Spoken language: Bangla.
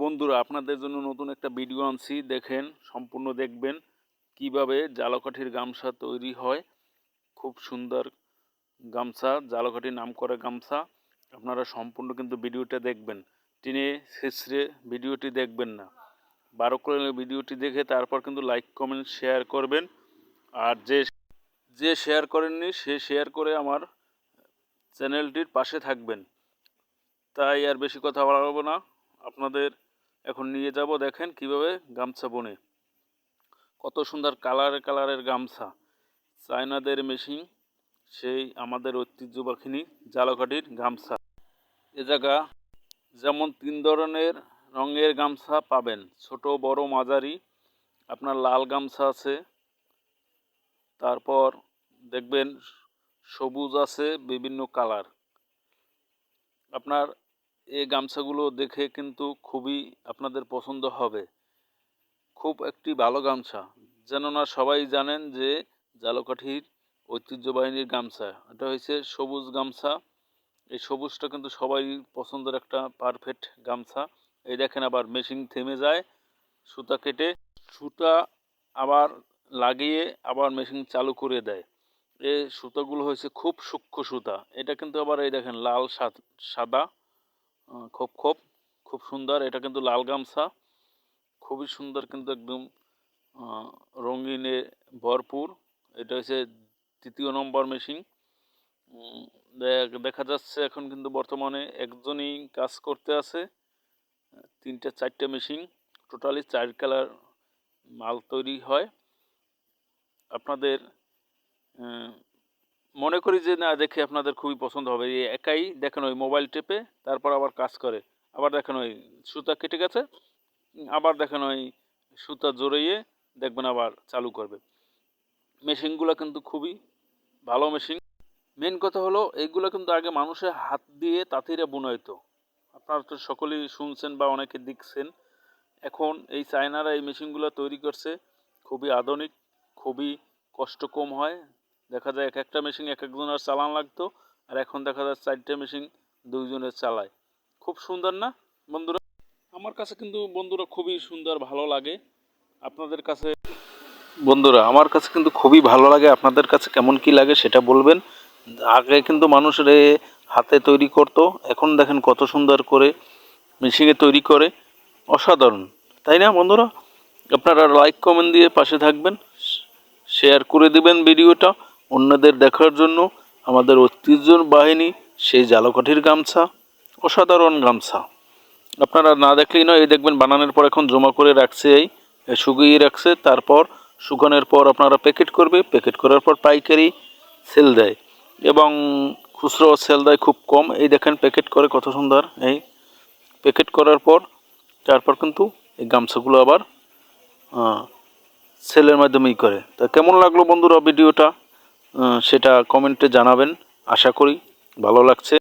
বন্ধুরা, আপনাদের জন্য নতুন একটা ভিডিও আনছি, দেখেন, সম্পূর্ণ দেখবেন কিভাবে জালকাঠির গামছা তৈরি হয়। খুব সুন্দর গামছা, জালকাঠির নামকরা গামছা। আপনারা সম্পূর্ণ কিন্তু ভিডিওটা দেখবেন, টেনে শেষে ভিডিওটি দেখবেন না। 12 করে ভিডিওটি দেখে তারপর কিন্তু লাইক কমেন্ট শেয়ার করবেন। আর যে শেয়ার করেননি সে শেয়ার করে আমার চ্যানেলটির পাশে থাকবেন। তাই আর বেশি কথা বাড়াবো না, আপনাদের এখন নিয়ে যাব। দেখেন কিভাবে গামছা বনে, কত সুন্দর কালারের গামছা, চায়নাদের মেশিন, সেই আমাদের ঐতিহ্যবাহী জালকাঠির গামছা। এ জায়গা যেমন 3 ধরনের রঙের গামছা পাবেন, ছোট বড় মাঝারি। আপনার লাল গামছা আছে, তারপর দেখবেন সবুজ আছে, বিভিন্ন কালার। আপনার এই গামছাগুলো দেখে কিন্তু খুবই আপনাদের পছন্দ হবে। খুব একটি ভালো গামছা, যেন না সবাই জানেন যে জালকাঠির ঐতিহ্যবাহী গামছা এটা হচ্ছে সবুজ গামছা। এই সবুজটা কিন্তু সবাই পছন্দের একটা পারফেক্ট গামছা। এই দেখেন আবার মেশিন থেমে যায়, সুতা কেটে সুতা আবার লাগিয়ে আবার মেশিন চালু করে দেয়। এই সুতাগুলো হয়েছে খুব সূক্ষ্ম সুতা। এটা কিন্তু আবার এই দেখেন লাল সাদা খোপ খোপ, খুব সুন্দর। এটা কিন্তু লাল গামছা, খুবই সুন্দর, কিন্তু একদম রঙিনে ভরপুর। এটা হচ্ছে 3য় নম্বর মেশিন। দেখা যাচ্ছে এখন কিন্তু বর্তমানে একজনই কাজ করতে আছে। 3-4টে মেশিন, টোটালি 4 কালার মাল তৈরি হয়। আপনাদের মনে করি যে না, দেখে আপনাদের খুবই পছন্দ হবে। এই একাই দেখেন ওই মোবাইল টেপে তারপর আবার কাজ করে, আবার দেখেন ওই সুতা কেটে গেছে, আবার দেখেন ওই সুতা জড়িয়ে দেখবেন আবার চালু করবে। মেশিনগুলো কিন্তু খুবই ভালো মেশিন। মেন কথা হলো এইগুলো কিন্তু আগে মানুষের হাত দিয়ে তাঁতিরা বুনাইতো। আপনারা তো সকলেই শুনছেন বা অনেকে দেখছেন। এখন এই চায়নারা এই মেশিনগুলো তৈরি করছে, খুবই আধুনিক, খুবই কষ্ট কম হয়। দেখা যায় এক একটা মেশিন এক একজনের চালান লাগতো, আর এখন দেখা যায় 4টে মেশিন 2 জনের চালায়। খুব সুন্দর না বন্ধুরা? আমার কাছে কিন্তু বন্ধুরা খুবই সুন্দর, ভালো লাগে। আপনাদের কাছে বন্ধুরা, আমার কাছে কিন্তু খুবই ভালো লাগে। আপনাদের কাছে কেমন কি লাগে সেটা বলবেন। আগে কিন্তু মানুষের হাতে তৈরি করতো, এখন দেখেন কত সুন্দর করে মেশিনে তৈরি করে। অসাধারণ, তাই না বন্ধুরা? আপনারা লাইক কমেন্ট দিয়ে পাশে থাকবেন, শেয়ার করে দিবেন ভিডিওটা অন্যদের দেখার জন্য। আমাদের ঐতিহ্যবাহী সেই জালকাঠির গামছা, অসাধারণ গামছা। আপনারা না দেখলেই নয়, এই দেখবেন বানানোর পর এখন জমা করে রাখছে, এই শুকিয়ে রাখছে। তারপর শুকানোর পর আপনারা প্যাকেট করবে, প্যাকেট করার পর পাইকারি সেল দেয় এবং খুচরো সেল দেয় খুব কম। এই দেখেন প্যাকেট করে কত সুন্দর। এই প্যাকেট করার পর তারপর কিন্তু এই গামছাগুলো আবার সেলের মাধ্যমেই করে। তা কেমন লাগলো বন্ধুরা ভিডিওটা, সেটা কমেন্টে জানাবেন। আশা করি ভালো লাগছে।